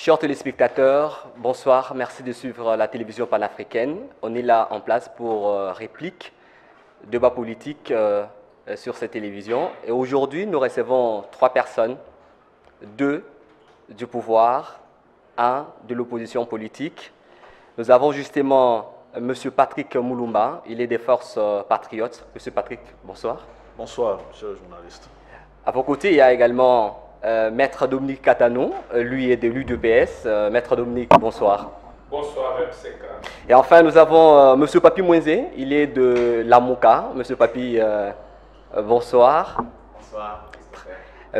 Chers téléspectateurs, bonsoir, merci de suivre la télévision panafricaine. On est là en place pour réplique, débat politique sur cette télévision. Et aujourd'hui, nous recevons 3 personnes, 2 du pouvoir, 1 de l'opposition politique. Nous avons justement M. Patrick Moulumba, il est des forces patriotes. M. Patrick, bonsoir. Bonsoir, monsieur le journaliste. À vos côtés, il y a également Maître Dominique Catanon, lui est de l'UDPS. Maître Dominique, bonsoir. Bonsoir, MCK. Et enfin, nous avons M. Papi Mouenzé, il est de l'AMOCA. M. Papi, bonsoir. Bonsoir.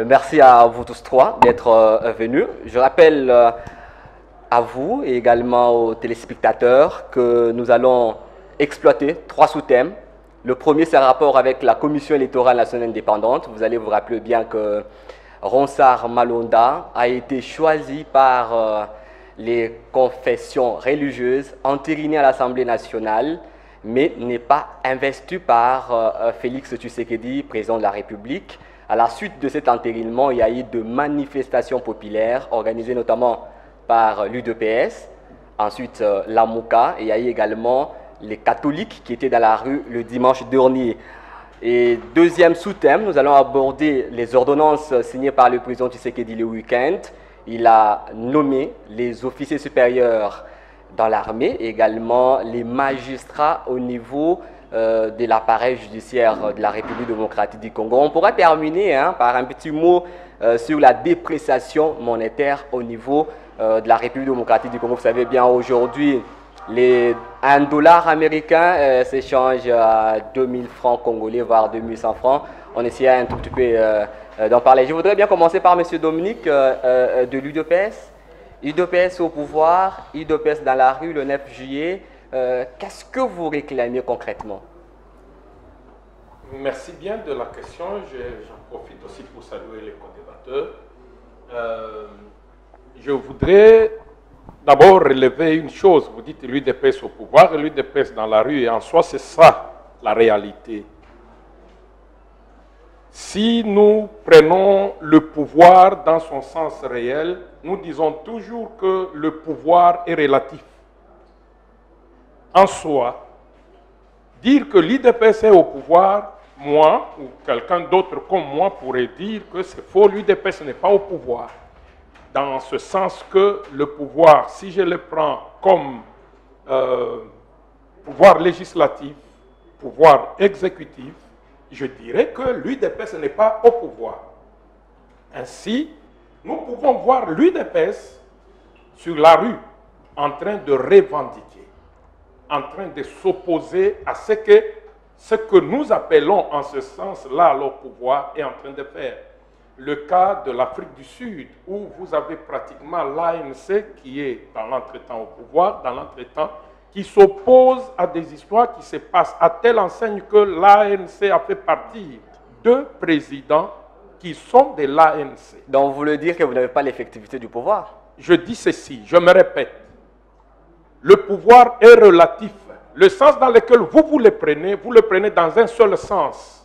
Merci à vous tous 3 d'être venus. Je rappelle à vous et également aux téléspectateurs que nous allons exploiter 3 sous-thèmes. Le premier, c'est un rapport avec la Commission électorale nationale indépendante. Vous allez vous rappeler bien que Ronsard Malonda a été choisi par les confessions religieuses, entériné à l'Assemblée nationale, mais n'est pas investi par Félix Tshisekedi, président de la République. À la suite de cet entérinement, il y a eu de manifestations populaires organisées notamment par l'UDPS, ensuite l'AMOCA, et il y a eu également les catholiques qui étaient dans la rue le dimanche dernier. Et deuxième sous-thème, nous allons aborder les ordonnances signées par le président Tshisekedi le week-end. Il a nommé les officiers supérieurs dans l'armée, également les magistrats au niveau de l'appareil judiciaire de la République démocratique du Congo. On pourra terminer par un petit mot sur la dépréciation monétaire au niveau de la République démocratique du Congo. Vous savez bien, aujourd'hui, $1 américain s'échange à 2000 francs congolais, voire 2100 francs. On essayait un tout petit peu d'en parler. Je voudrais bien commencer par M. Dominique de l'UDPS. UDPS au pouvoir, UDPS dans la rue le 9 juillet. Qu'est-ce que vous réclamez concrètement? Merci bien de la question. J'en profite aussi pour saluer les co-débatteurs. Je voudrais d'abord relever une chose. Vous dites l'UDPS au pouvoir et l'UDPS dans la rue, et en soi, c'est ça la réalité. Si nous prenons le pouvoir dans son sens réel, nous disons toujours que le pouvoir est relatif. En soi, dire que l'UDPS est au pouvoir, moi ou quelqu'un d'autre comme moi pourrait dire que c'est faux, l'UDPS n'est pas au pouvoir. Dans ce sens que le pouvoir, si je le prends comme pouvoir législatif, pouvoir exécutif, je dirais que l'UDPS n'est pas au pouvoir. Ainsi, nous pouvons voir l'UDPS sur la rue en train de revendiquer, en train de s'opposer à ce que nous appelons en ce sens-là leur pouvoir est en train de faire. Le cas de l'Afrique du Sud, où vous avez pratiquement l'ANC qui est dans l'entretemps au pouvoir, dans l'entretemps, qui s'oppose à des histoires qui se passent à telle enseigne que l'ANC a fait partir 2 présidents qui sont de l'ANC. Donc vous voulez dire que vous n'avez pas l'effectivité du pouvoir? Je dis ceci, je me répète. Le pouvoir est relatif. Le sens dans lequel vous le prenez dans un seul sens.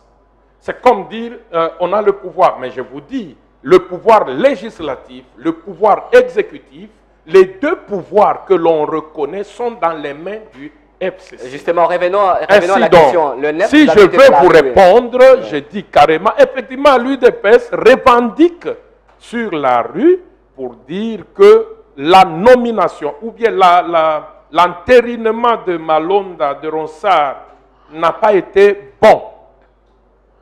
C'est comme dire, on a le pouvoir, mais je vous dis, le pouvoir législatif, le pouvoir exécutif, les 2 pouvoirs que l'on reconnaît sont dans les mains du FCC. Justement, revenons à la question. Si je veux vous répondre, je dis carrément, effectivement, l'UDPS revendique sur la rue pour dire que la nomination ou bien l'entérinement de Malonda, de Ronsard, n'a pas été bon.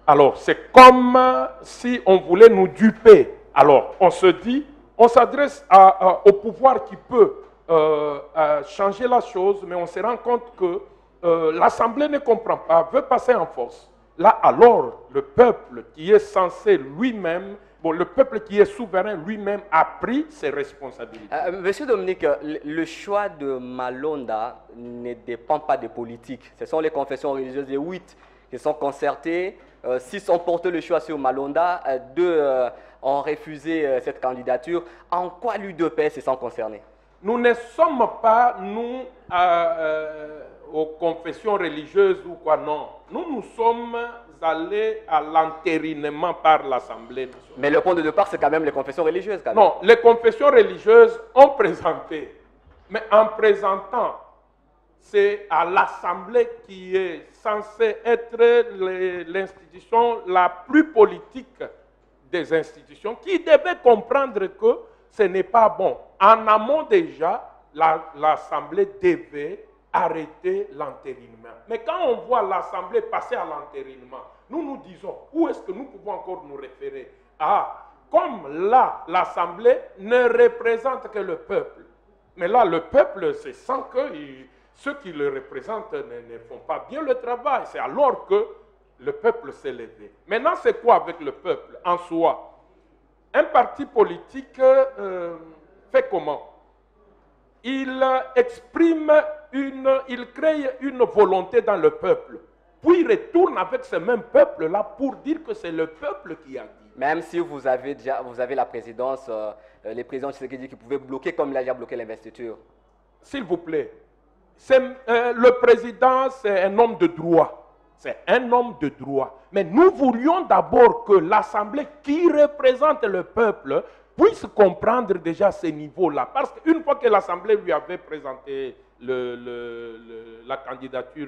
Alors, c'est comme si on voulait nous duper. Alors, on se dit, on s'adresse au pouvoir qui peut changer la chose, mais on se rend compte que l'Assemblée ne comprend pas, veut passer en force. Là, alors, le peuple qui est censé lui-même, le peuple qui est souverain lui-même a pris ses responsabilités. Monsieur Dominique, le choix de Malonda ne dépend pas des politiques. Ce sont les confessions religieuses, les 8 qui sont concertées. 6 ont porté le choix sur Malonda, 2 ont refusé cette candidature. En quoi l'UDPS se sent concerné? Nous ne sommes pas, nous, aux confessions religieuses ou quoi, non. Nous sommes allés à l'entérinement par l'Assemblée nationale. Mais le point de départ, c'est quand même les confessions religieuses. Quand même. Non, les confessions religieuses ont présenté. Mais en présentant, c'est à l'Assemblée qui est censée être l'institution la plus politique des institutions, qui devait comprendre que ce n'est pas bon. En amont déjà, l'Assemblée devait arrêter l'entérinement. Mais quand on voit l'Assemblée passer à l'entérinement, nous nous disons, où est-ce que nous pouvons encore nous référer? Ah, comme là, l'Assemblée ne représente que le peuple. Mais là, le peuple, c'est sans que ceux qui le représentent ne font pas bien le travail. C'est alors que le peuple s'est levé. Maintenant, c'est quoi avec le peuple en soi? Un parti politique fait comment? Il exprime il crée une volonté dans le peuple, puis retourne avec ce même peuple-là pour dire que c'est le peuple qui a dit. Même si vous avez la présidence, les présidents Tshisekedi qui pouvaient bloquer comme il a déjà bloqué l'investiture. S'il vous plaît, le président, c'est un homme de droit. C'est un homme de droit. Mais nous voulions d'abord que l'Assemblée qui représente le peuple puisse comprendre déjà ces niveaux-là. Parce qu'une fois que l'Assemblée lui avait présenté la candidature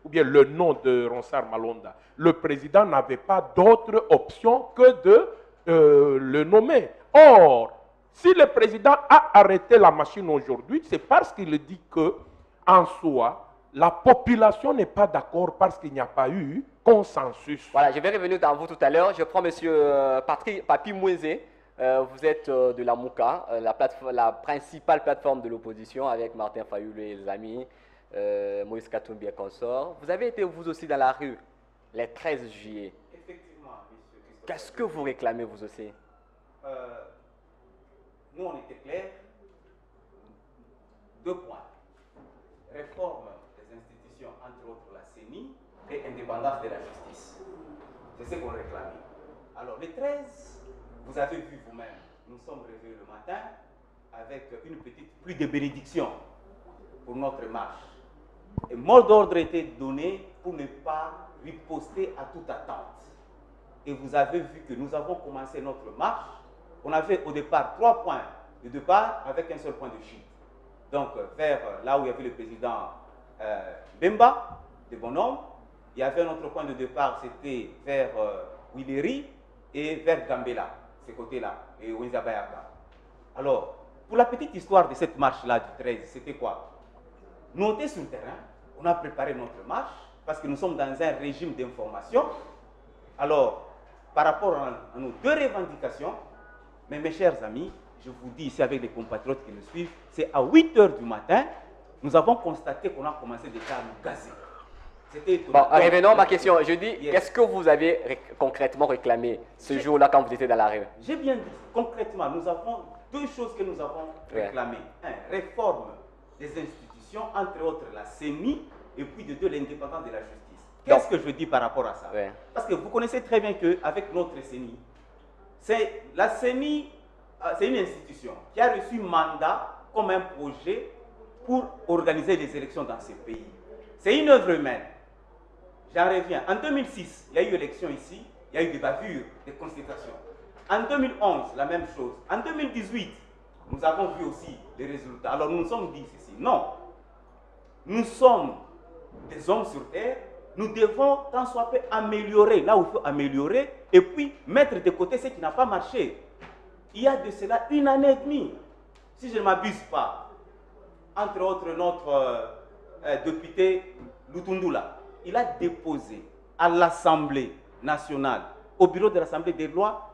ou bien le nom de Ronsard Malonda, le président n'avait pas d'autre option que de le nommer. Or, si le président a arrêté la machine aujourd'hui, c'est parce qu'il dit que, en soi, la population n'est pas d'accord parce qu'il n'y a pas eu consensus. Voilà, je vais revenir dans vous tout à l'heure. Je prends M. Papi Mouezé. Vous êtes de la Mouka, la principale plateforme de l'opposition avec Martin Fayoulou et les amis, Moïse Katumbi et consorts. Vous avez été vous aussi dans la rue les 13 juillet. Effectivement, monsieur Christophe. Qu'est-ce que vous réclamez vous aussi? Nous, on était clairs. 2 points. Réforme des institutions, entre autres la CENI, et indépendance de la justice. C'est ce qu'on réclamait. Alors, les 13, vous avez vu vous-même, nous sommes réveillés le matin avec une petite pluie de bénédiction pour notre marche. Et mot d'ordre était donné pour ne pas riposter à toute attente. Et vous avez vu que nous avons commencé notre marche. On avait au départ 3 points de départ avec un seul point de chute. Donc vers là où il y avait le président Bemba, de Bonhomme, il y avait un autre point de départ, c'était vers Willery et vers Gambela, ces côtés-là, et Wenzabayaka. Alors, pour la petite histoire de cette marche-là du 13, c'était quoi? Nous, on était sur le terrain, on a préparé notre marche, parce que nous sommes dans un régime d'information. Alors, par rapport à nos 2 revendications, mais mes chers amis, je vous dis ici avec les compatriotes qui nous suivent, c'est à 8 h du matin, nous avons constaté qu'on a commencé déjà à nous gazer. Bon, revenons à ma question. Je dis, Yes. qu'est-ce que vous avez concrètement réclamé ce jour-là quand vous étiez dans la rue? J'ai bien dit, concrètement, nous avons 2 choses que nous avons réclamées. 1, réforme des institutions, entre autres la CENI, et puis de 2, l'indépendance de la justice. Qu'est-ce que je dis par rapport à ça? Parce que vous connaissez très bien qu'avec notre CENI, la CENI, c'est une institution qui a reçu mandat comme un projet pour organiser les élections dans ce pays. C'est une œuvre humaine. J'en reviens. En 2006, il y a eu élection ici, il y a eu des bavures, des constitutions. En 2011, la même chose. En 2018, nous avons vu aussi les résultats. Alors nous nous sommes dit ceci. Non. Nous sommes des hommes sur terre. Nous devons, tant soit peu, améliorer là où il faut améliorer et puis mettre de côté ce qui n'a pas marché. Il y a de cela 1 année et demie, si je ne m'abuse pas, entre autres notre député Lutundula, il a déposé à l'Assemblée nationale, au bureau de l'Assemblée des lois,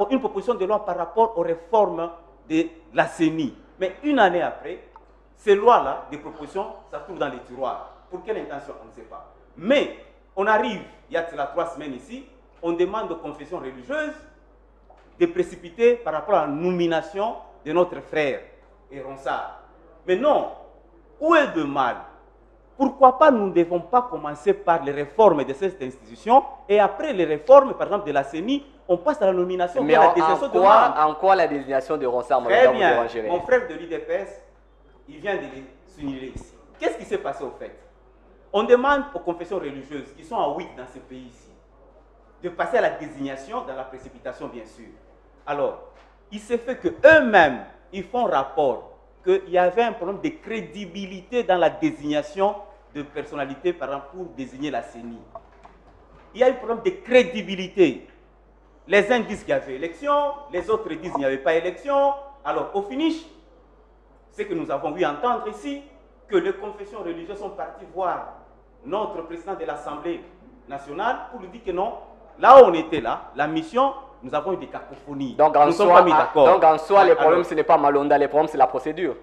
une proposition de loi par rapport aux réformes de la CENI. Mais 1 année après, ces lois-là, des propositions, ça se trouve dans les tiroirs. Pour quelle intention, on ne sait pas. Mais on arrive, il y a cela 3 semaines ici, on demande aux confessions religieuses de précipiter par rapport à la nomination de notre frère et Ronsard. Mais non, où est le mal? Pourquoi pas nous ne devons pas commencer par les réformes de cette institution et après les réformes, par exemple, de la CENI, on passe à la nomination. Mais en quoi la désignation de Ronsard Malonda vous dérangerait? Mon frère de l'IDPS, il vient de les souligner ici. Qu'est-ce qui s'est passé au fait? On demande aux confessions religieuses, qui sont en 8 dans ce pays-ci, de passer à la désignation dans la précipitation, bien sûr. Alors, il s'est fait qu'eux-mêmes, ils font rapport qu'il y avait un problème de crédibilité dans la désignation de personnalités, par exemple, pour désigner la CENI. Il y a un problème de crédibilité. Les uns disent qu'il y avait élection, les autres disent qu'il n'y avait pas élection. Alors, au finish, ce que nous avons vu entendre ici, que les confessions religieuses sont parties voir notre président de l'Assemblée nationale pour lui dire que non, là où on était là, la mission, nous avons eu des cacophonies. Donc en soi, les problèmes, ce n'est pas Malonda, les problèmes, c'est la procédure.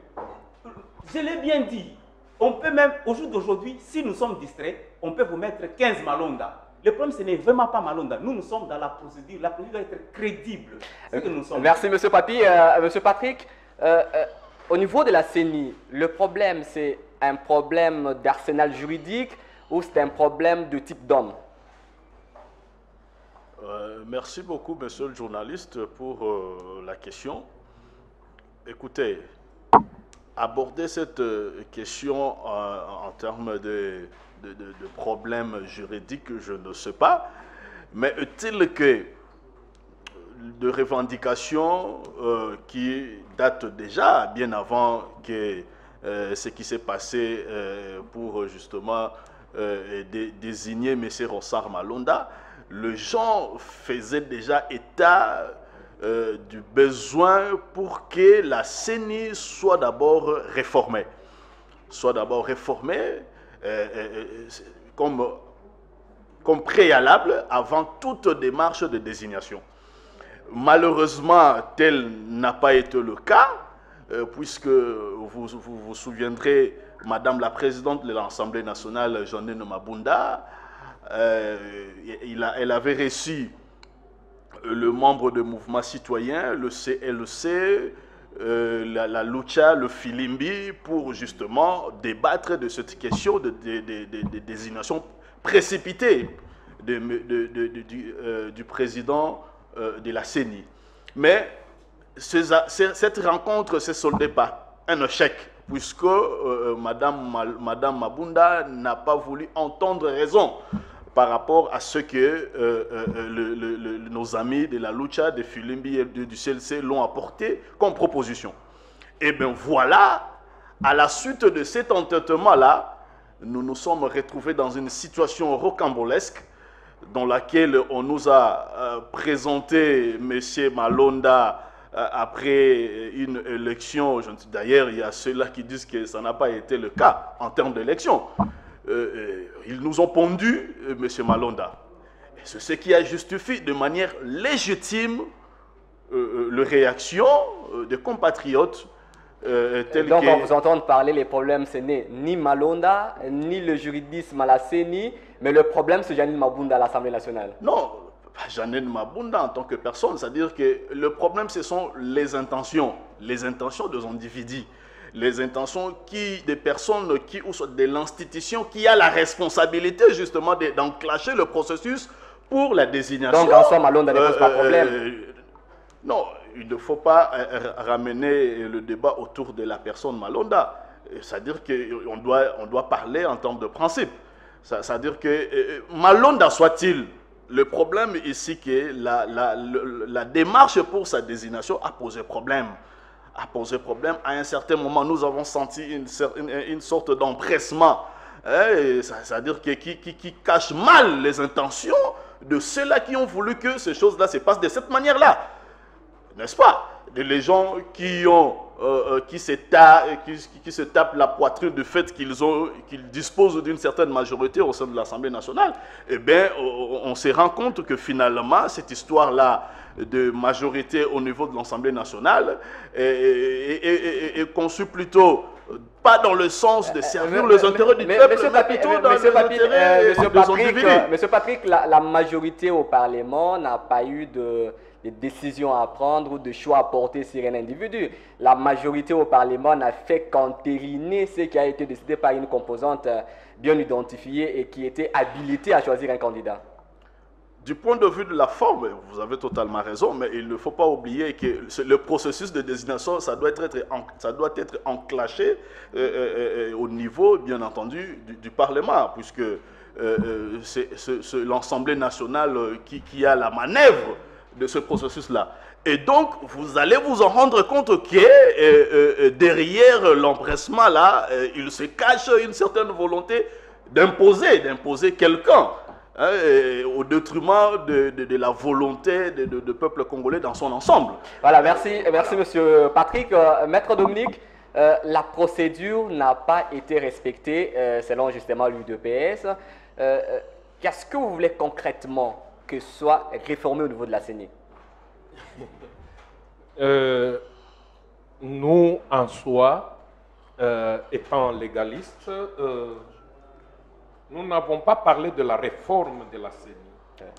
Je l'ai bien dit. On peut même, au jour d'aujourd'hui, si nous sommes distraits, on peut vous mettre 15 Malonda. Le problème, ce n'est vraiment pas Malonda. Nous sommes dans la procédure. La procédure doit être crédible. Merci, M. Papi. M. Patrick, au niveau de la CENI, le problème, c'est un problème d'arsenal juridique ou c'est un problème de type d'homme? Merci beaucoup, monsieur le journaliste, pour la question. Écoutez, aborder cette question en termes de problèmes juridiques, je ne sais pas, mais est-il que de revendications qui datent déjà bien avant que ce qui s'est passé pour justement désigner M. Ronsard Malonda, les gens faisaient déjà état du besoin pour que la CENI soit d'abord réformée. Soit d'abord réformée comme préalable avant toute démarche de désignation. Malheureusement, tel n'a pas été le cas, puisque vous souviendrez, Madame la Présidente de l'Assemblée nationale, Jeannine Mabunda, elle avait reçu le membre de mouvement citoyen, le CLC, la Lucha, le Filimbi, pour justement débattre de cette question de désignation précipitée du président de la CENI. Mais cette rencontre ne s'est soldée par un échec, puisque Madame Mabunda n'a pas voulu entendre raison par rapport à ce que nos amis de la Lucha, de Filimbi et du CLC l'ont apporté comme proposition. Et bien voilà, à la suite de cet entêtement-là, nous nous sommes retrouvés dans une situation rocambolesque dans laquelle on nous a présenté M. Malonda après une élection. D'ailleurs, il y a ceux-là qui disent que ça n'a pas été le cas en termes d'élection. Ils nous ont pondu M. Malonda. C'est ce qui a justifié de manière légitime la réaction des compatriotes. Donc, on vous entend parler, les problèmes, ce n'est ni Malonda, ni le juridisme à la CENI, mais le problème, c'est Jeannine Mabunda à l'Assemblée nationale. Non, Jeannine Mabunda en tant que personne, c'est-à-dire que le problème, ce sont les intentions des individus, les intentions des personnes ou de l'institution qui a la responsabilité justement d'enclencher le processus pour la désignation. Donc, en soi, Malonda ne pose pas de problème. Non, il ne faut pas ramener le débat autour de la personne Malonda. C'est-à-dire qu'on doit parler en termes de principe. C'est-à-dire que Malonda soit-il, le problème ici que la démarche pour sa désignation a posé problème. À un certain moment, nous avons senti une sorte d'empressement. C'est-à-dire qui cache mal les intentions de ceux-là qui ont voulu que ces choses-là se passent de cette manière-là. N'est-ce pas? Les gens qui se tapent la poitrine du fait qu'ils disposent d'une certaine majorité au sein de l'Assemblée nationale, eh bien, on se rend compte que finalement, cette histoire-là de majorité au niveau de l'Assemblée nationale est conçue plutôt pas dans le sens de servir les intérêts du peuple, mais plutôt dans les intérêts des individus. Monsieur Patrick, la majorité au Parlement n'a pas eu de décisions à prendre ou de choix à porter sur un individu. La majorité au Parlement n'a fait qu'entériner ce qui a été décidé par une composante bien identifiée et qui était habilitée à choisir un candidat. Du point de vue de la forme, vous avez totalement raison, mais il ne faut pas oublier que le processus de désignation, ça doit être enclenché au niveau, bien entendu, du Parlement, puisque c'est l'Assemblée nationale qui a la manœuvre de ce processus-là. Et donc, vous allez vous en rendre compte que derrière l'empressement là, il se cache une certaine volonté d'imposer quelqu'un, hein, au détriment de la volonté du peuple congolais dans son ensemble. Voilà, merci Monsieur Patrick. Maître Dominique, la procédure n'a pas été respectée selon justement l'UDPS. Qu'est-ce que vous voulez concrètement que soit réformé au niveau de la CENI? Nous, en soi, étant légalistes, nous n'avons pas parlé de la réforme de la CENI.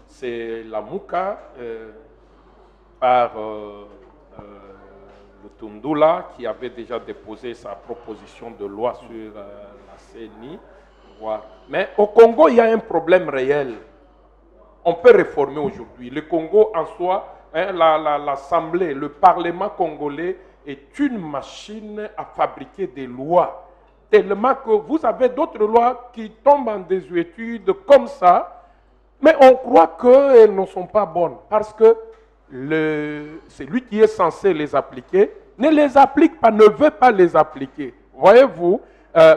C'est la MOUCA, par le Tundula, qui avait déjà déposé sa proposition de loi sur la CENI. Mais au Congo, il y a un problème réel. On peut réformer aujourd'hui. Le Congo, en soi, hein, l'Assemblée, le Parlement congolais est une machine à fabriquer des lois. Tellement que vous avez d'autres lois qui tombent en désuétude comme ça, mais on croit qu'elles ne sont pas bonnes parce que celui qui est censé les appliquer ne les applique pas, ne veut pas les appliquer. Voyez-vous,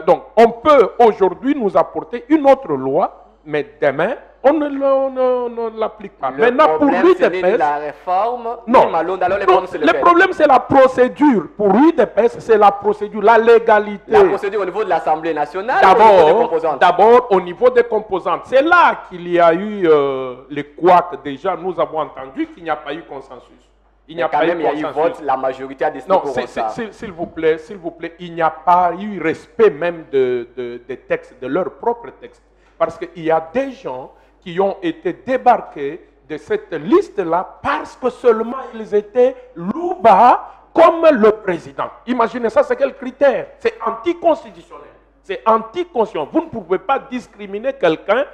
donc on peut aujourd'hui nous apporter une autre loi, mais demain, on ne l'applique pas. Maintenant, pour l'UDPS, la réforme, non. Le problème, c'est la procédure. Pour l'UDPS, c'est la procédure, la légalité. La procédure au niveau de l'Assemblée nationale, d'abord au niveau des composantes. C'est là qu'il y a eu les couacs. Déjà, nous avons entendu qu'il n'y a pas eu consensus. Il n'y a pas eu vote, la majorité a décidé pour ça. S'il vous plaît, il n'y a pas eu respect même des textes, de leurs propres textes. Parce qu'il y a des gens qui ont été débarqués de cette liste-là parce que seulement ils étaient louba comme le président. Imaginez ça, c'est quel critère? C'est anticonstitutionnel. C'est anticonstitutionnel. Vous ne pouvez pas discriminer quelqu'un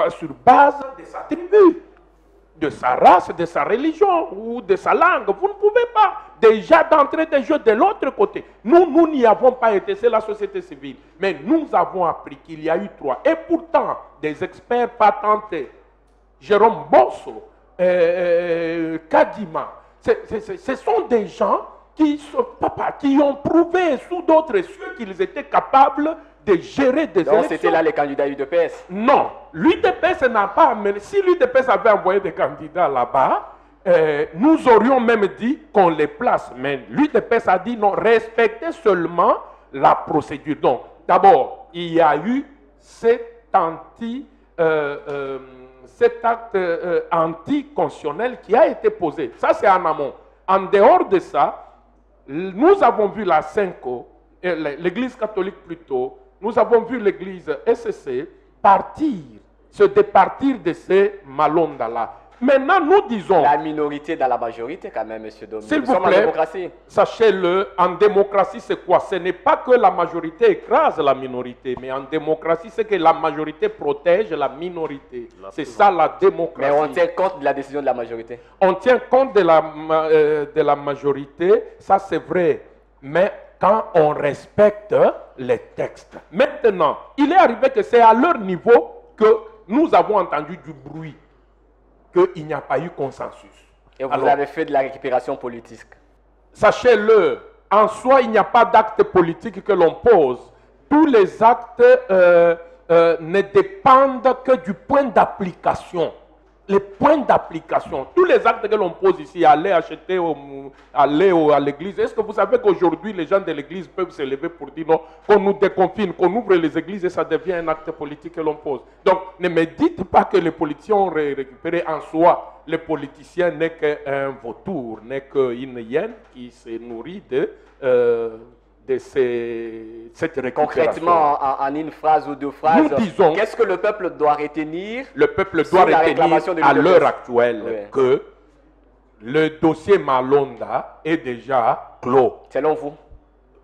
sur base de sa tribu, de sa race, de sa religion ou de sa langue. Vous ne pouvez pas. Déjà d'entrer des jeux de l'autre côté. Nous n'y avons pas été, c'est la société civile. Mais nous avons appris qu'il y a eu 3. Et pourtant, des experts patentés, Jérôme Bosso, Kadima, ce sont des gens qui ont prouvé sous d'autres cieux qu'ils étaient capables de gérer des élections. Donc c'était là les candidats UDPS? Non, l'UDPS n'a pas amené. Si l'UDPS avait envoyé des candidats là-bas, nous aurions même dit qu'on les place. Mais l'UDPS a dit non, respectez seulement la procédure. Donc, d'abord, il y a eu cet acte anticonstitutionnel qui a été posé. Ça, c'est en amont. En dehors de ça, nous avons vu la CENCO, l'Église catholique plutôt, nous avons vu l'Église SCC se départir de ces Malonda-là. Maintenant, nous disons... La minorité dans la majorité quand même, M. Dominique. S'il vous plaît, sachez-le, en démocratie, c'est quoi? Ce n'est pas que la majorité écrase la minorité, mais en démocratie, c'est que la majorité protège la minorité. C'est ça la démocratie. Mais on tient compte de la décision de la majorité. On tient compte de la majorité, ça c'est vrai. Mais quand on respecte les textes. Maintenant, il est arrivé que c'est à leur niveau que nous avons entendu du bruit, qu'il n'y a pas eu consensus. Et vous avez fait de la récupération politique. Sachez-le, en soi, il n'y a pas d'acte politique que l'on pose. Tous les actes ne dépendent que du point d'application. Les points d'application, tous les actes que l'on pose ici, aller acheter, aller à l'église, est-ce que vous savez qu'aujourd'hui, les gens de l'église peuvent se lever pour dire non, qu'on nous déconfine, qu'on ouvre les églises et ça devient un acte politique que l'on pose. Donc, ne me dites pas que les politiciens ont récupéré en soi. Le politicien n'est qu'un vautour, n'est qu'une hyène qui se nourrit de cette récupération. Concrètement, en une phrase ou deux phrases, nous disons, qu'est-ce que le peuple doit retenir? Le peuple doit retenir à l'heure actuelle que le dossier Malonda est déjà clos. Selon vous?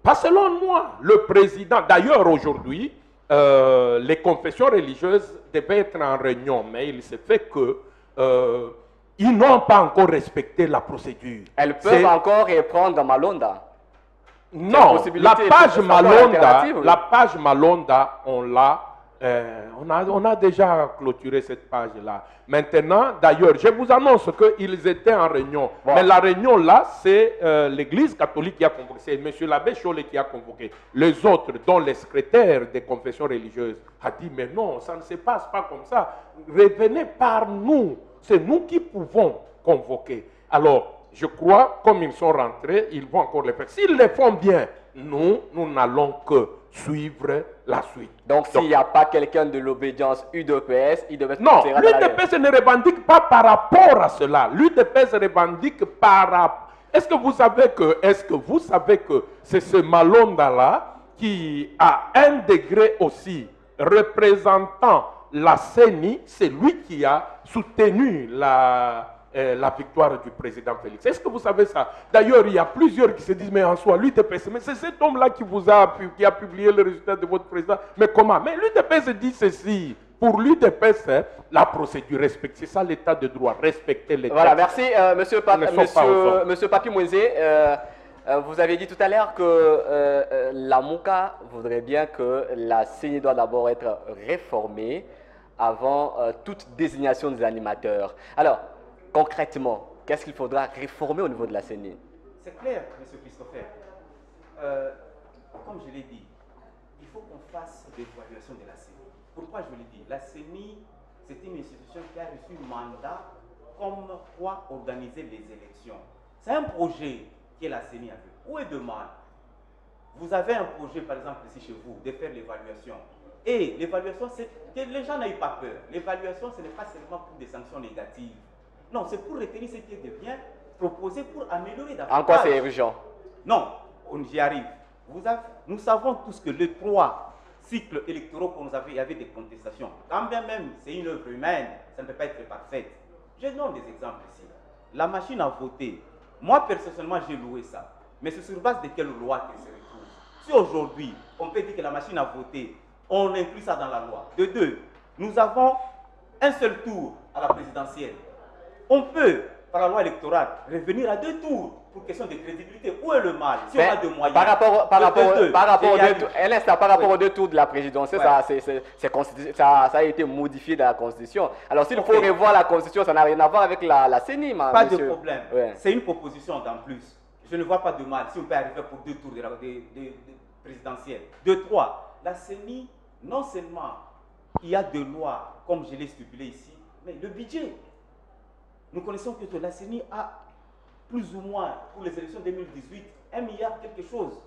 Pas selon moi. Le président, d'ailleurs aujourd'hui, les confessions religieuses devaient être en réunion, mais il s'est fait que ils n'ont pas encore respecté la procédure. Elles peuvent encore reprendre Malonda. Non, la page Malonda, on a déjà clôturé cette page-là. Maintenant, d'ailleurs, je vous annonce qu'ils étaient en réunion. Bon. Mais la réunion là, c'est l'Église catholique qui a convoqué. C'est M. l'abbé Cholet qui a convoqué. Les autres, dont les secrétaires des confessions religieuses, a dit, mais non, ça ne se passe pas comme ça. Revenez par nous. C'est nous qui pouvons convoquer. Alors, je crois, comme ils sont rentrés, ils vont encore les faire. S'ils le font bien, nous n'allons que suivre la suite. Donc s'il n'y a pas quelqu'un de l'obédience UDPS, il devait... Non, l'UDPS ne revendique pas par rapport à cela. L'UDPS revendique par rapport... Est-ce que vous savez que c'est ce Malonda-là qui a un degré aussi représentant la CENI, c'est lui qui a soutenu la victoire du président Félix. Est-ce que vous savez ça? D'ailleurs, il y a plusieurs qui se disent, mais en soi, l'UDPS, mais c'est cet homme-là qui a publié le résultat de votre président. Mais comment? Mais l'UDPS dit ceci. Pour l'UDPS, la procédure respecte. C'est ça l'état de droit, respecter l'état. Voilà, merci. Monsieur Papi Mouenzé, vous avez dit tout à l'heure que la MOUCA voudrait bien que la CENI doit d'abord être réformée avant toute désignation des animateurs. Alors, concrètement, qu'est-ce qu'il faudra réformer au niveau de la CENI? C'est clair, M. Christopher. Comme je l'ai dit, il faut qu'on fasse l'évaluation de la CENI. Pourquoi je le dis? La CENI, c'est une institution qui a reçu un mandat comme quoi organiser les élections. C'est un projet que la CENI a fait. Où est de mal? Vous avez un projet, par exemple, ici chez vous, de faire l'évaluation. Et l'évaluation, c'est que les gens n'aient pas peur. L'évaluation, ce n'est pas seulement pour des sanctions négatives. Non, c'est pour retenir ce qui est de bien, proposer pour améliorer davantage. En quoi c'est urgent? Non, on y arrive. Nous savons tous que les 3 cycles électoraux qu'on avait, il y avait des contestations. Quand bien même c'est une œuvre humaine, ça ne peut pas être parfaite. Je donne des exemples ici. La machine à voter, moi personnellement j'ai loué ça. Mais c'est sur base de quelle loi qu'elle se retrouve? Si aujourd'hui, on peut dire que la machine à voter, on inclut ça dans la loi. De 2, nous avons un seul tour à la présidentielle. On peut, par la loi électorale, revenir à 2 tours pour question de crédibilité. Où est le mal? Si on a de moyens. Par rapport aux 2 tours de la présidentielle, ouais. ça a été modifié dans la Constitution. Alors s'il faut revoir la Constitution, ça n'a rien à voir avec la CENI, pas de problème. Ouais. C'est une proposition d'en plus. Je ne vois pas de mal si on peut arriver pour 2 tours de présidentielle. 2, 3. La CENI, non seulement il y a des lois, comme je l'ai stipulé ici, mais le budget. Nous connaissons que la CENI a plus ou moins, pour les élections 2018, 1 milliard quelque chose.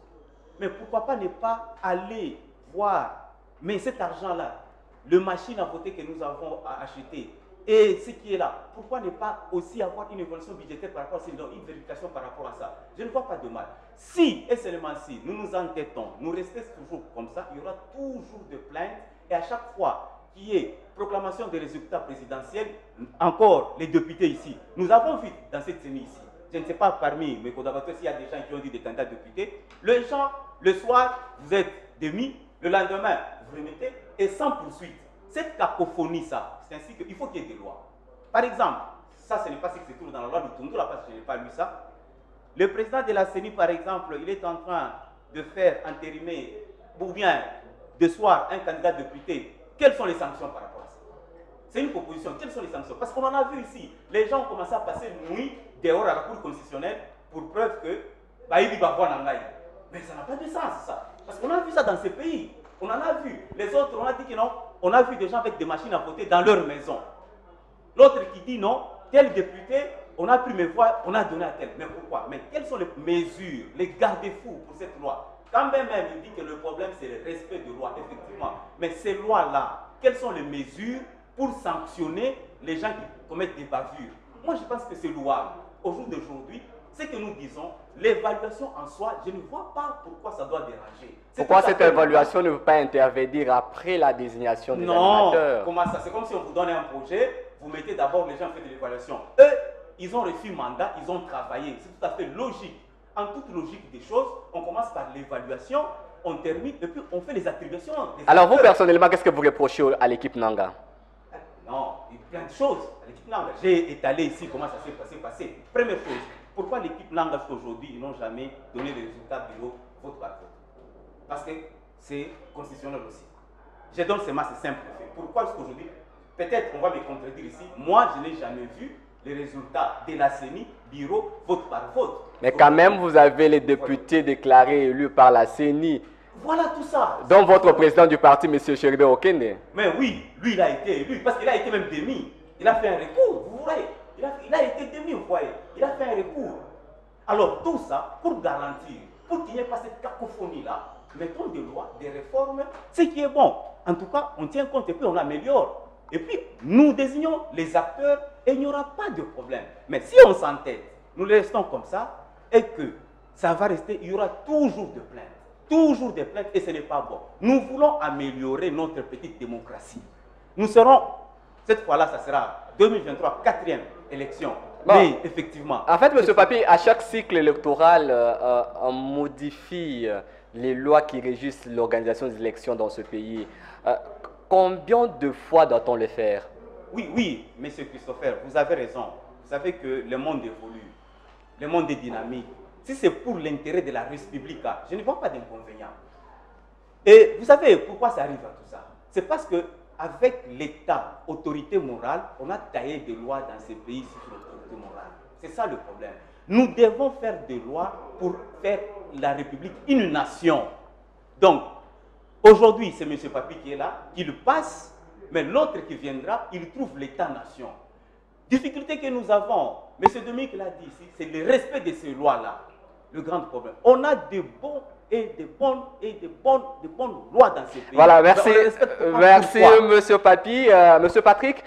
Mais pourquoi pas ne pas aller voir, mais cet argent-là, le machine à voter que nous avons acheté, et ce qui est là, pourquoi ne pas aussi avoir une évolution budgétaire par rapport à ça, une vérification par rapport à ça? Je ne vois pas de mal. Si, et seulement si, nous nous entêtons, nous restons toujours comme ça, il y aura toujours des plaintes, et à chaque fois qu'il y ait proclamation des résultats présidentiels, encore les députés ici, nous avons vu dans cette CENI ici, je ne sais pas parmi mes collaborateurs s'il y a des gens qui ont dit des candidats députés, les gens, le soir, vous êtes démis, le lendemain, vous remettez, et sans poursuite. Cette cacophonie, ça, c'est ainsi qu'il faut qu'il y ait des lois. Par exemple, ça, ce n'est pas ce qui se trouve dans la loi du Tondo, là, parce que je n'ai pas lu ça. Le président de la CENI, par exemple, il est en train de faire entérimer, ou bien de soir, un candidat député. Quelles sont les sanctions par rapport à ça? C'est une proposition. Quelles sont les sanctions? Parce qu'on en a vu ici. Les gens ont commencé à passer une nuit dehors à la Cour constitutionnelle pour preuve que il va voir Nangaï. Mais ça n'a pas de sens, ça. Parce qu'on a vu ça dans ces pays. On en a vu. Les autres, on a dit que non. On a vu des gens avec des machines à voter dans leur maison. L'autre qui dit non, tel député, on a pris mes voix, on a donné à tel. Mais pourquoi? Mais quelles sont les mesures, les garde-fous pour cette loi? Quand même, il dit que le problème, c'est le respect de loi, effectivement. Mais ces lois-là, quelles sont les mesures pour sanctionner les gens qui commettent des bavures? Moi, je pense que c'est louable. Au jour d'aujourd'hui, ce que nous disons, l'évaluation en soi, je ne vois pas pourquoi ça doit déranger. Pourquoi cette évaluation ne veut pas intervenir après la désignation des animateurs? Non, comment ça? C'est comme si on vous donnait un projet, vous mettez d'abord les gens fait de l'évaluation. Eux, ils ont reçu mandat, ils ont travaillé. C'est tout à fait logique. En toute logique des choses, on commence par l'évaluation, on termine, et puis on fait les attributions. Alors vous, personnellement, qu'est-ce que vous reprochez à l'équipe Nanga? Non, plein de choses à l'équipe Nanga. J'ai étalé ici comment ça s'est passé. Première chose, pourquoi l'équipe Nanga aujourd'hui ils n'ont jamais donné les résultats bureau vote par vote? Parce que c'est constitutionnel aussi. Je donne seulement ces simples faits. Pourquoi est-ce qu'aujourd'hui, peut-être on va me contredire ici, moi je n'ai jamais vu les résultats de la CENI, bureau, vote par vote. Mais quand même, vous avez les députés déclarés élus par la CENI. Voilà tout ça. Dont votre président du parti, M. Cheribe Okende. Mais oui, lui il a été élu, parce qu'il a été même démis. Il a fait un recours, vous voyez. Il a été démis, vous voyez. Il a fait un recours. Alors tout ça, pour garantir, pour qu'il n'y ait pas cette cacophonie-là, mettons des lois, des réformes, ce qui est bon. En tout cas, on tient compte et puis on améliore. Et puis, nous désignons les acteurs et il n'y aura pas de problème. Mais si on s'entête, nous les restons comme ça et que ça va rester, il y aura toujours de plaintes. Toujours des plaintes et ce n'est pas bon. Nous voulons améliorer notre petite démocratie. Nous serons, cette fois-là, ça sera 2023, 4e élection. Bon. Mais effectivement... En fait, M. Papi, à chaque cycle électoral, on modifie les lois qui régissent l'organisation des élections dans ce pays. Combien de fois doit-on le faire? Oui, M. Christopher, vous avez raison. Vous savez que le monde évolue, le monde est dynamique. Si c'est pour l'intérêt de la République, je ne vois pas d'inconvénient. Et vous savez pourquoi ça arrive à tout ça? C'est parce qu'avec l'État, autorité morale, on a taillé des lois dans ces pays sur l'autorité morale. C'est ça le problème. Nous devons faire des lois pour faire la République une nation. Donc, aujourd'hui, c'est M. Papi qui est là, qui le passe, mais l'autre qui viendra, il trouve l'État-nation. Difficulté que nous avons, M. Dominique l'a dit ici, c'est le respect de ces lois-là, le grand problème. On a de bons et de bonnes lois dans ces pays. Voilà, merci, merci M. Papi. M. Patrick,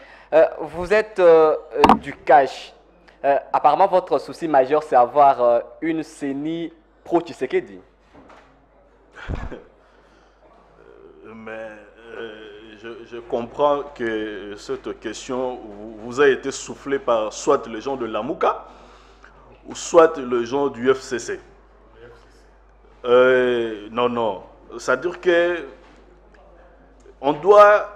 vous êtes du cash. Apparemment, votre souci majeur, c'est avoir une CENI pro-Tshisekedi. Mais je comprends que cette question vous a été soufflée par soit les gens de l'Amouka ou soit les gens du FCC. Non. C'est-à-dire qu'on doit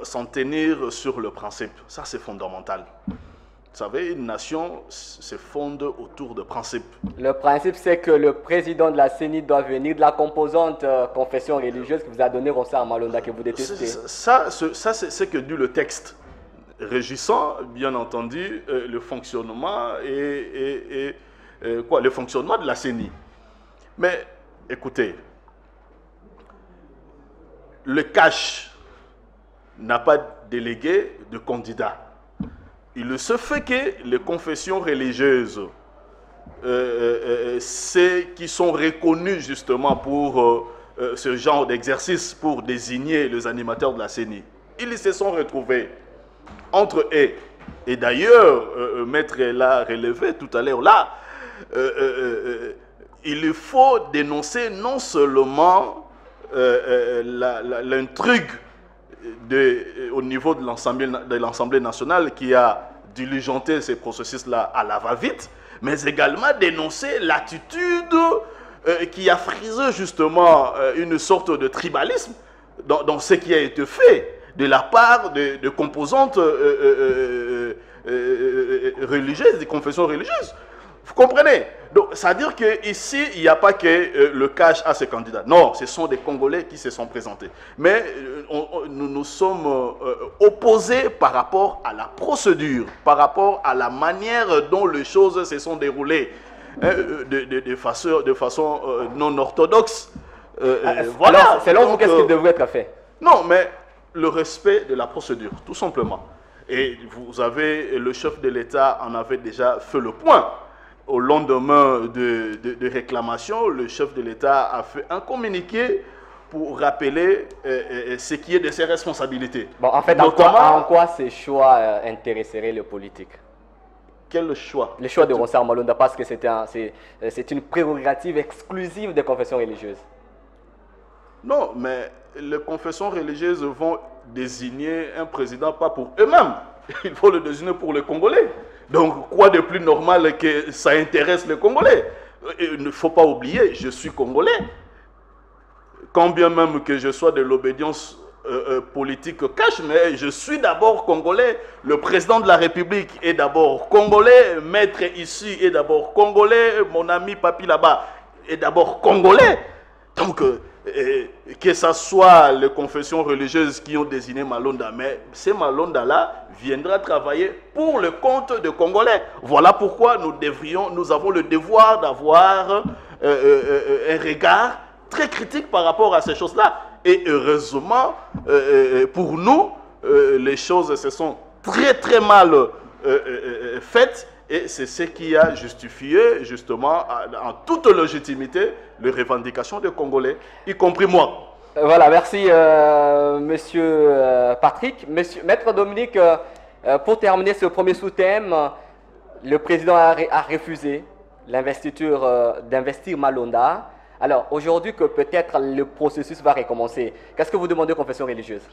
s'en tenir sur le principe. Ça, c'est fondamental. Vous savez, une nation se fonde autour de principes. Le principe, c'est que le président de la CENI doit venir de la composante confession religieuse que vous a donné Ronsard Malonda, que vous détestez. Ça c'est ce que dit le texte, régissant, bien entendu, le fonctionnement le fonctionnement de la CENI. Mais, écoutez, le cash n'a pas délégué de candidat. Il se fait que les confessions religieuses, ceux qui sont reconnus justement pour ce genre d'exercice, pour désigner les animateurs de la CENI, ils se sont retrouvés entre eux. Et d'ailleurs, Maître l'a relevé tout à l'heure là, il faut dénoncer non seulement l'intrigue au niveau de l'Assemblée nationale qui a diligenté ces processus-là à la va-vite, mais également dénoncer l'attitude qui a frisé justement une sorte de tribalisme dans ce qui a été fait de la part de composantes religieuses, des confessions religieuses. Vous comprenez? Donc, c'est-à-dire qu'ici, il n'y a pas que le cash à ces candidats. Non, ce sont des Congolais qui se sont présentés. Mais nous sommes opposés par rapport à la procédure, par rapport à la manière dont les choses se sont déroulées, de façon non orthodoxe. Voilà. Alors, selon vous, qu'est-ce qui devrait être fait? Non, mais le respect de la procédure, tout simplement. Et vous avez, le chef de l'État en avait déjà fait le point. Au lendemain de réclamation, le chef de l'État a fait un communiqué pour rappeler ce qui est de ses responsabilités. Bon, en fait, en quoi ces choix intéresseraient les politiques? Quel choix? Le choix de Ronsard Malonda, parce que c'est une prérogative exclusive des confessions religieuses. Non, mais les confessions religieuses vont désigner un président pas pour eux-mêmes. Il faut le désigner pour les Congolais. Donc, quoi de plus normal que ça intéresse les Congolais? Il ne faut pas oublier, je suis Congolais. Quand bien même que je sois de l'obédience politique cache, mais je suis d'abord congolais. Le président de la République est d'abord congolais. Maître ici est d'abord congolais. Mon ami Papi là-bas est d'abord congolais. Donc, que ce soit les confessions religieuses qui ont désigné Malonda, mais ces Malonda-là viendra travailler pour le compte des Congolais. Voilà pourquoi nous avons le devoir d'avoir un regard très critique par rapport à ces choses-là. Et heureusement, pour nous, les choses se sont très mal faites. Et c'est ce qui a justifié, justement, en toute légitimité, les revendications des Congolais, y compris moi. Voilà, merci Monsieur Patrick. Maître Dominique, pour terminer ce premier sous-thème, le président a refusé l'investiture d'investir Malonda. Alors, aujourd'hui que peut-être le processus va recommencer, qu'est-ce que vous demandez aux confessions religieuses?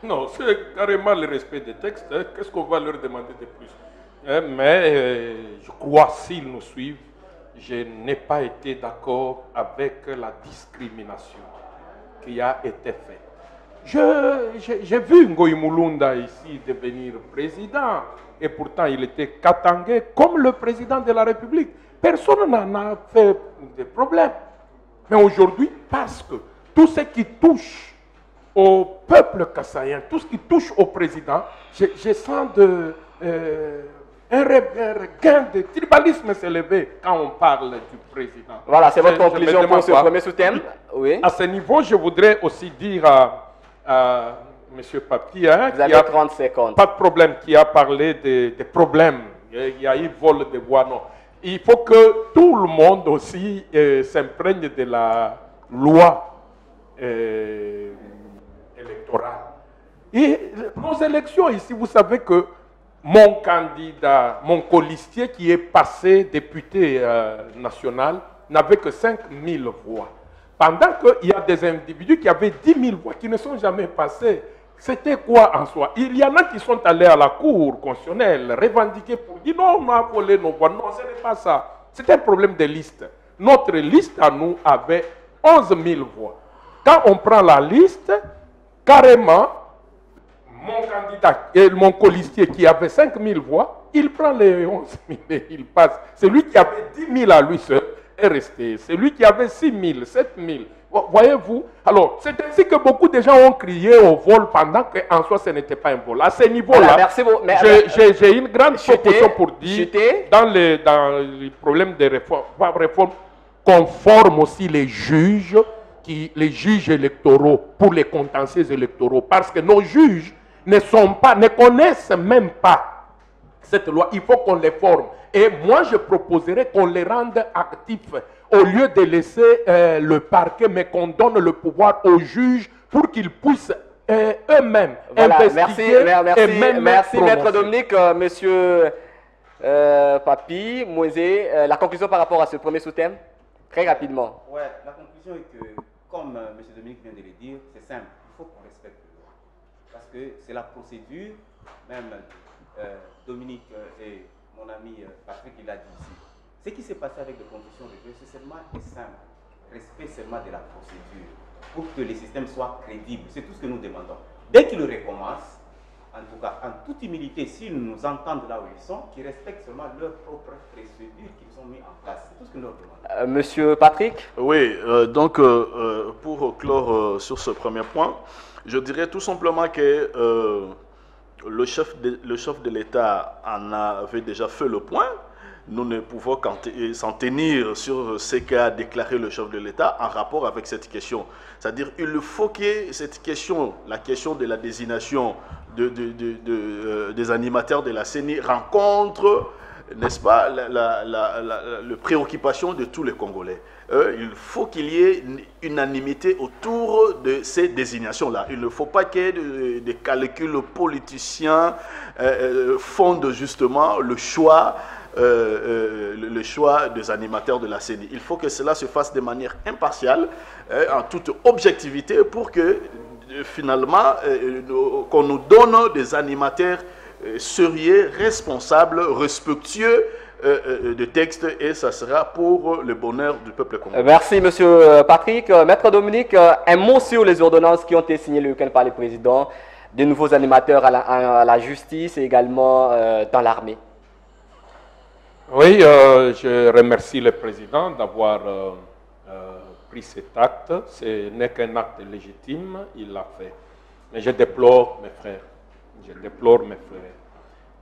Non, c'est carrément le respect des textes. Qu'est-ce qu'on va leur demander de plus? Mais je crois, s'ils nous suivent, je n'ai pas été d'accord avec la discrimination qui a été faite. J'ai vu Ngoï Mulunda ici devenir président, et pourtant il était katangé comme le président de la République. Personne n'en a fait de problème. Mais aujourd'hui, parce que tout ce qui touche au peuple kassaïen, tout ce qui touche au président, je sens un regain de tribalisme s'élever quand on parle du président. Voilà, c'est votre conclusion pour ce premier sous-thème. Oui. À ce niveau, je voudrais aussi dire à M. Papi, hein, vous avez 30 secondes. Pas de problème, qui a parlé des problèmes. Il y a eu vol de bois, non. Il faut que tout le monde aussi s'imprègne de la loi électorale. Et nos élections ici, vous savez que mon candidat, mon colistier qui est passé député national, n'avait que 5 000 voix. Pendant qu'il y a des individus qui avaient 10 000 voix qui ne sont jamais passés. C'était quoi en soi? Il y en a qui sont allés à la Cour constitutionnelle revendiquer pour dire non, on a volé nos voix. Non, ce n'est pas ça. C'est un problème de liste. Notre liste à nous avait 11 000 voix. Quand on prend la liste, carrément, mon candidat, mon colistier qui avait 5 000 voix, il prend les 11 000 et il passe. Celui qui avait 10 000 à lui seul est resté. Celui qui avait 6 000, 7 000. Voyez-vous? Alors, c'est ainsi que beaucoup de gens ont crié au vol pendant qu'en soi, ce n'était pas un vol. À ce niveau-là, voilà, j'ai une grande proposition pour dire, dans les problèmes de réforme, qu'on forme aussi les juges électoraux pour les contentieux électoraux. Parce que nos juges ne connaissent même pas cette loi. Il faut qu'on les forme. Et moi, je proposerais qu'on les rende actifs au lieu de laisser le parquet, mais qu'on donne le pouvoir aux juges pour qu'ils puissent eux-mêmes investiguer. Merci Maître Dominique. Monsieur Papi, Moïse, la conclusion par rapport à ce premier sous-thème, très rapidement. Ouais, la conclusion est que, comme M. Dominique vient de le dire, c'est simple, il faut qu'on respecte le droit. Parce que c'est la procédure, même Dominique et mon ami Patrick, il l'a dit ici. Ce qui s'est passé avec les confessions religieuses, c'est seulement et simple. Respect seulement de la procédure pour que le système soit crédible. C'est tout ce que nous demandons. Dès qu'ils recommencent, en tout cas, en toute humilité, s'ils nous entendent là où ils sont, qu'ils respectent seulement leurs propres procédures qu'ils ont mis en place. C'est tout ce que nous leur demandons. Monsieur Patrick? Oui, donc pour clore sur ce premier point, je dirais tout simplement que le chef de l'État en avait déjà fait le point. Nous ne pouvons s'en tenir sur ce qu'a déclaré le chef de l'État en rapport avec cette question. C'est-à-dire qu'il faut que cette question, la question de la désignation des animateurs de la CENI rencontre, n'est-ce pas, la préoccupation de tous les Congolais. Il faut qu'il y ait une unanimité autour de ces désignations-là. Il ne faut pas qu'il y ait des calculs politiciens fondent justement le choix des animateurs de la CENI. Il faut que cela se fasse de manière impartiale, en toute objectivité, pour que finalement, qu'on nous donne des animateurs sérieux, responsables, respectueux de texte et ça sera pour le bonheur du peuple congolais. Merci, Monsieur Patrick. Maître Dominique, un mot sur les ordonnances qui ont été signées le week-end par le président, des nouveaux animateurs à la justice et également dans l'armée. Oui, je remercie le président d'avoir pris cet acte. Ce n'est qu'un acte légitime, il l'a fait. Mais je déplore mes frères,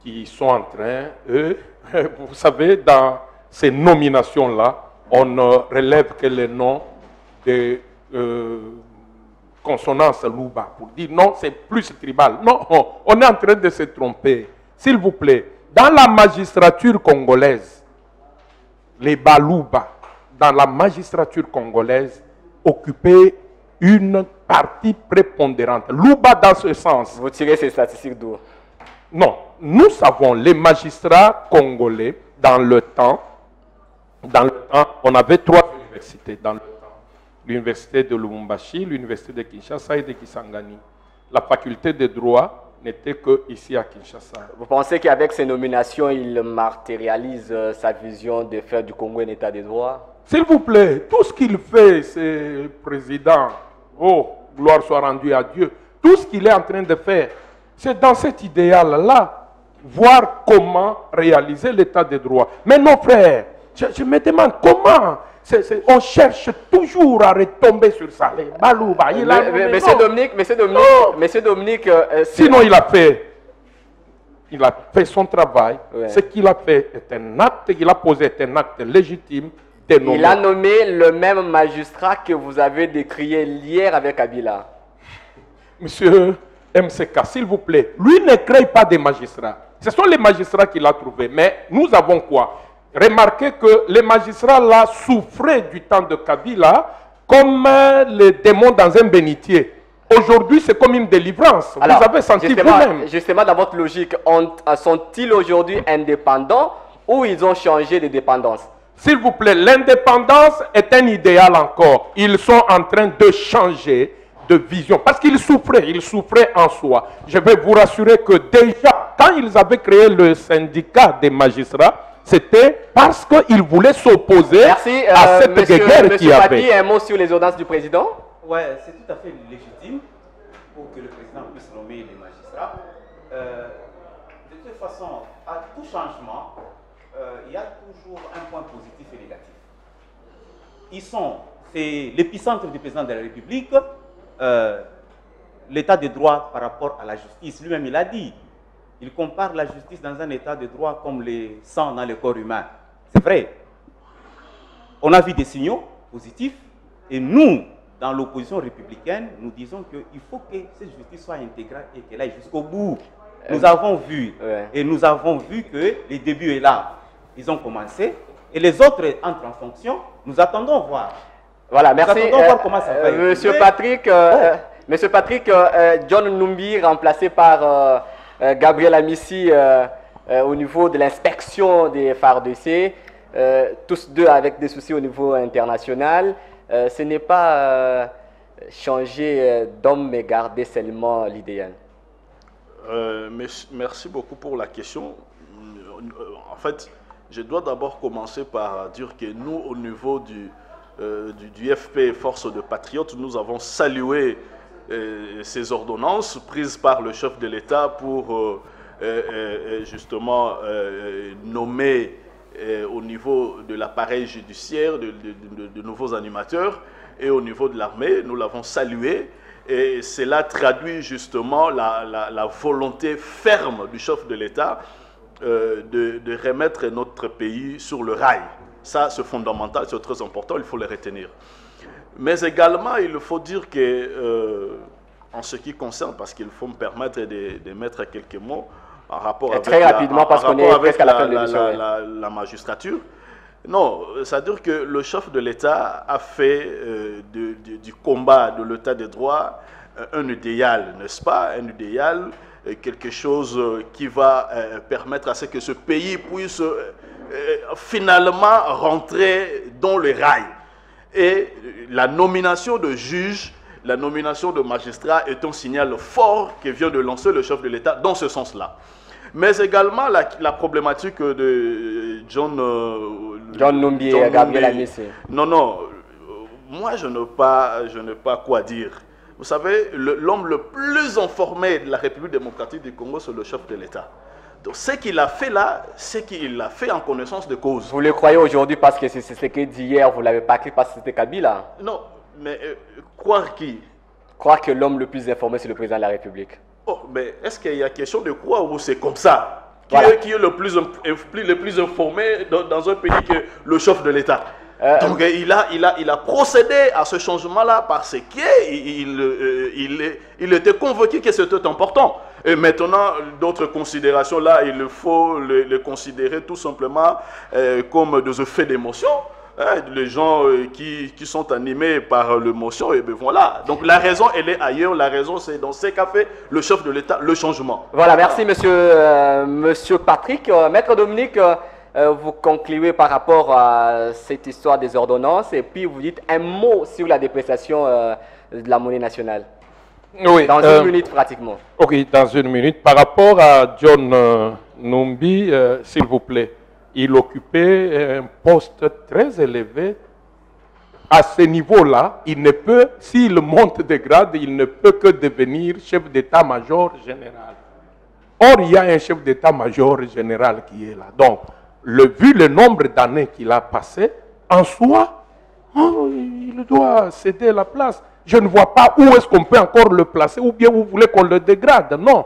qui sont en train, eux, vous savez, dans ces nominations-là, on ne relève que les noms de consonance Louba pour dire non, c'est plus tribal. Non, on est en train de se tromper. S'il vous plaît, dans la magistrature congolaise, les Balouba, dans la magistrature congolaise, occupaient une partie prépondérante. Louba dans ce sens. Vous tirez ces statistiques d'où? Non, nous savons, les magistrats congolais, dans le temps, on avait 3 universités dans le temps. L'université de Lubumbashi, l'université de Kinshasa et de Kisangani. La faculté de droit n'était que ici à Kinshasa. Vous pensez qu'avec ces nominations, il matérialise sa vision de faire du Congo un état de droit? S'il vous plaît, tout ce qu'il fait, c'est président. Oh, gloire soit rendue à Dieu. Tout ce qu'il est en train de faire, c'est dans cet idéal-là, voir comment réaliser l'état de droit. Mais non, frère, je me demande comment. On cherche toujours à retomber sur ça. Les Balouba, Monsieur Dominique, sinon il a fait son travail. Ouais. Ce qu'il a fait est un acte, il a posé un acte légitime. Il a nommé le même magistrat que vous avez décrié hier avec Kabila. Monsieur MCK, s'il vous plaît, lui ne crée pas des magistrats. Ce sont les magistrats qu'il a trouvés. Mais nous avons quoi? Remarquez que les magistrats là souffraient du temps de Kabila comme les démons dans un bénitier. Aujourd'hui, c'est comme une délivrance. Alors, vous avez senti vous-même. Justement, dans votre logique, sont-ils aujourd'hui indépendants ou ils ont changé de dépendance? S'il vous plaît, l'indépendance est un idéal encore. Ils sont en train de changer de vision. Parce qu'ils souffraient en soi. Je vais vous rassurer que déjà, quand ils avaient créé le syndicat des magistrats, c'était parce qu'ils voulaient s'opposer à cette guerre qui avait. Monsieur un mot sur les ordonnances du président? Oui, c'est tout à fait légitime pour que le président puisse nommer les magistrats. De toute façon, à tout changement, il y a toujours un point positif et négatif. C'est l'épicentre du président de la République, l'état de droit par rapport à la justice. Lui-même, il a dit. Il compare la justice dans un état de droit comme le sang dans le corps humain. C'est vrai. On a vu des signaux positifs et nous, dans l'opposition républicaine, nous disons qu'il faut que cette justice soit intégrale et qu'elle aille jusqu'au bout. Nous avons vu et nous avons vu que le début est là. Ils ont commencé et les autres entrent en fonction. Nous attendons voir. Voilà, merci. Nous attendons voir comment ça va. Monsieur Patrick, John Numbi remplacé par Gabriel Amissi au niveau de l'inspection des FARDC, tous deux avec des soucis au niveau international. Ce n'est pas changer d'homme mais garder seulement l'idéal. Merci beaucoup pour la question. En fait, je dois d'abord commencer par dire que nous, au niveau du FP, Force de Patriotes, nous avons salué ces ordonnances prises par le chef de l'État pour justement nommer au niveau de l'appareil judiciaire de nouveaux animateurs et au niveau de l'armée. Nous l'avons salué et cela traduit justement la volonté ferme du chef de l'État de remettre notre pays sur le rail. Ça, c'est fondamental, c'est très important, il faut le retenir. Mais également, il faut dire que, en ce qui concerne, parce qu'il faut me permettre de mettre quelques mots en rapport avec, la magistrature. Non, c'est-à-dire que le chef de l'État a fait du combat de l'État de droit un idéal, n'est-ce pas? Un idéal, quelque chose qui va permettre à ce que ce pays puisse finalement rentrer dans le rail. Et la nomination de juges, la nomination de magistrats est un signal fort que vient de lancer le chef de l'État dans ce sens-là. mais également la problématique de John Numbi et Gabriel Amisi. Non, moi je n'ai pas quoi dire. Vous savez, l'homme le plus informé de la République démocratique du Congo, c'est le chef de l'État. Donc ce qu'il a fait là, c'est qu'il l'a fait en connaissance de cause. Vous le croyez aujourd'hui parce que c'est ce que d'hier, vous ne l'avez pas écrit parce que c'était Kabila? Non, mais croire qui? Croire que l'homme le plus informé, c'est le président de la République. Oh, mais est-ce qu'il y a question de croire ou c'est comme ça? Qui est le plus informé dans un pays que le chef de l'État? Donc il a procédé à ce changement-là parce qu'il était convaincu que c'était important. Et maintenant, d'autres considérations là, il faut les considérer tout simplement comme des effets d'émotion. Les gens qui sont animés par l'émotion, et bien voilà. Donc la raison, elle est ailleurs. La raison, c'est dans ce qu'a fait le chef de l'État, le changement. Voilà, merci monsieur Patrick. Maître Dominique, vous concluez par rapport à cette histoire des ordonnances et puis vous dites un mot sur la dépréciation de la monnaie nationale. Oui, dans une minute pratiquement. Ok, dans une minute. Par rapport à John Numbi, s'il vous plaît, il occupait un poste très élevé. À ce niveau-là, il ne peut, s'il monte de grade, il ne peut que devenir chef d'état-major général. Or, il y a un chef d'état-major général qui est là. Donc, vu le nombre d'années qu'il a passé, en soi, il doit céder la place. Je ne vois pas où est-ce qu'on peut encore le placer, ou bien vous voulez qu'on le dégrade. Non,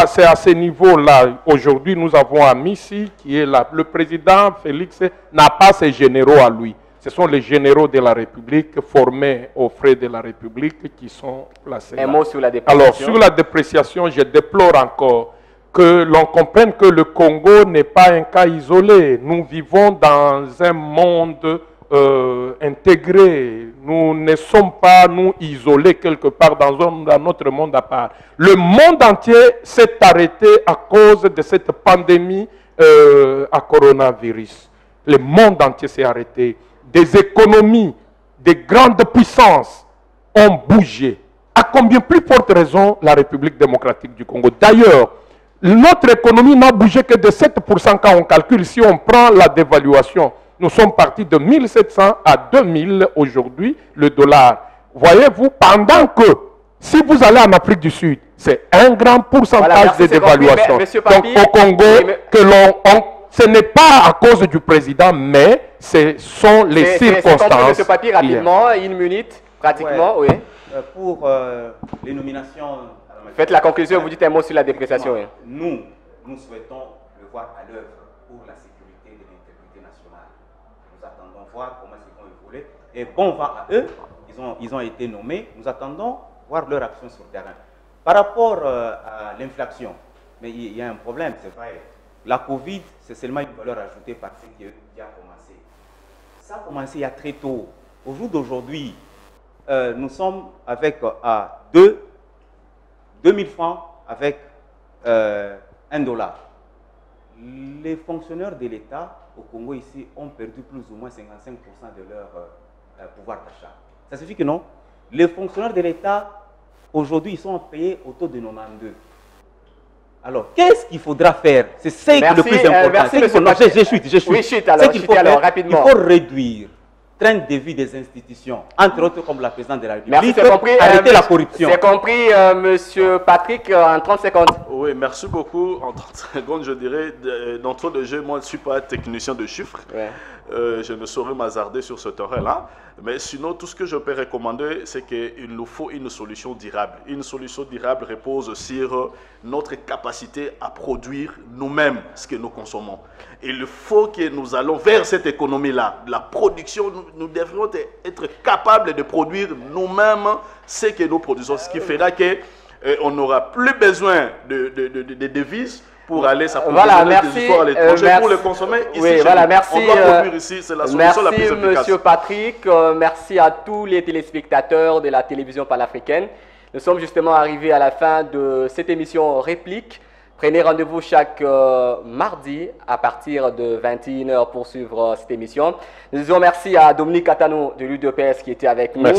c'est à ce niveau-là. Aujourd'hui, nous avons Amisi qui est là. Le président Félix n'a pas ses généraux à lui. Ce sont les généraux de la République formés aux frais de la République qui sont placés là. Un mot sur la dépréciation. Alors, sur la dépréciation, je déplore encore que l'on comprenne que le Congo n'est pas un cas isolé. Nous vivons dans un monde intégré. Nous ne sommes pas, nous, isolés quelque part dans notre monde à part. Le monde entier s'est arrêté à cause de cette pandémie à coronavirus. Le monde entier s'est arrêté. Des économies, des grandes puissances ont bougé. À combien plus forte raison la République démocratique du Congo? D'ailleurs, notre économie n'a bougé que de 7% quand on calcule, si on prend la dévaluation. Nous sommes partis de 1700 à 2000 aujourd'hui, le dollar. Voyez-vous, pendant que, si vous allez en Afrique du Sud, c'est un grand pourcentage de dévaluation. Donc au Congo, ce n'est pas à cause du président, mais ce sont les circonstances. Monsieur Papi, rapidement, une minute, pratiquement, oui. Pour les nominations... Faites la conclusion, vous dites un mot sur la dépréciation. Oui. Nous souhaitons le voir à l'œuvre pour la sécurité de l'intégrité nationale. Nous attendons voir comment ils vont évoluer. Et bon vent à eux, ils ont été nommés. Nous attendons voir leur action sur le terrain. Par rapport à l'inflation, mais il y a un problème, c'est vrai. La Covid, c'est seulement une valeur ajoutée par ce qui a commencé. Ça a commencé il y a très tôt. Au jour d'aujourd'hui, nous sommes avec 2000 francs avec $1. Les fonctionnaires de l'État au Congo ici ont perdu plus ou moins 55% de leur pouvoir d'achat. Ça signifie que non. Les fonctionnaires de l'État, aujourd'hui, ils sont payés au taux de 92. Alors, qu'est-ce qu'il faudra faire? C'est ça le plus important. Il faut réduire le train de vie des institutions, entre autres comme la présidente de la République. Merci, arrêter la corruption. C'est compris, monsieur Patrick, en 30 secondes. Oui, merci beaucoup. En 30 secondes, je dirais, d'entrée de jeu, moi, je ne suis pas technicien de chiffres. Ouais. Je ne saurais m'hasarder sur ce terrain-là. Mais sinon, tout ce que je peux recommander, c'est qu'il nous faut une solution durable. Une solution durable repose sur notre capacité à produire nous-mêmes ce que nous consommons. Il faut que nous allons vers cette économie-là. La production, nous devrions être capables de produire nous-mêmes ce que nous produisons. Ce qui fera qu'on n'aura plus besoin de devises pour aller s'approvisionner des histoires à l'étranger, pour les consommer ici. Oui, voilà, merci. On doit produire ici, c'est la solution la plus efficace. Merci, monsieur Patrick. Merci à tous les téléspectateurs de la télévision panafricaine. Nous sommes justement arrivés à la fin de cette émission Réplique. Prenez rendez-vous chaque mardi à partir de 21h pour suivre cette émission. Nous disons merci à Dominique Atano de l'UDPS qui était avec nous.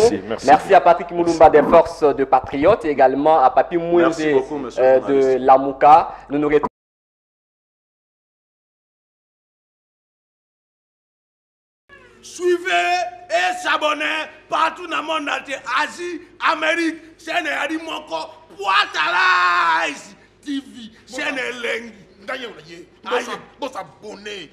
Merci à Patrick Moulumba des Forces de Patriotes et également à Papi Mouizé de Lamouka. Nous nous retrouvons Suivez et s'abonnez partout dans le monde entier. Asie, Amérique, chaîne Adi Moko, Poitalaïs TV, chaîne Lengi. Bon s'abonner,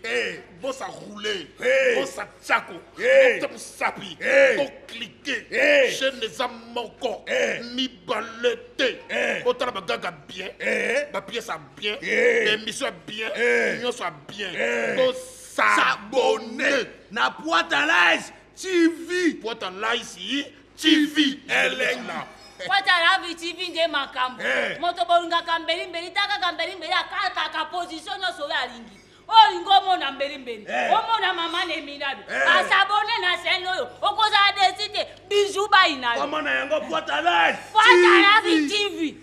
bon ça rouler, bon ça tchako, bon sapi, bon cliquer, chaîne les amokos, mi balete, bon t'as la bien, ma pièce a bien, l'émission bien, l'union soit bien, bon s'abonner, na Poitalaïs TV, Poitalaïs TV, elle est là. Poitala TV nde makambo. Moto bolunga kambeli mbeli taka kambeli mbeli akaka position no so ya lingi. O lingo mona mbeli mbeli. O mona mama ne minabi. Asabone na chaîne oyo. Okoza décider bijou ba ina. Comment na yango Poitala TV.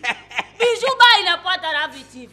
Bijou ba ina Poitala TV.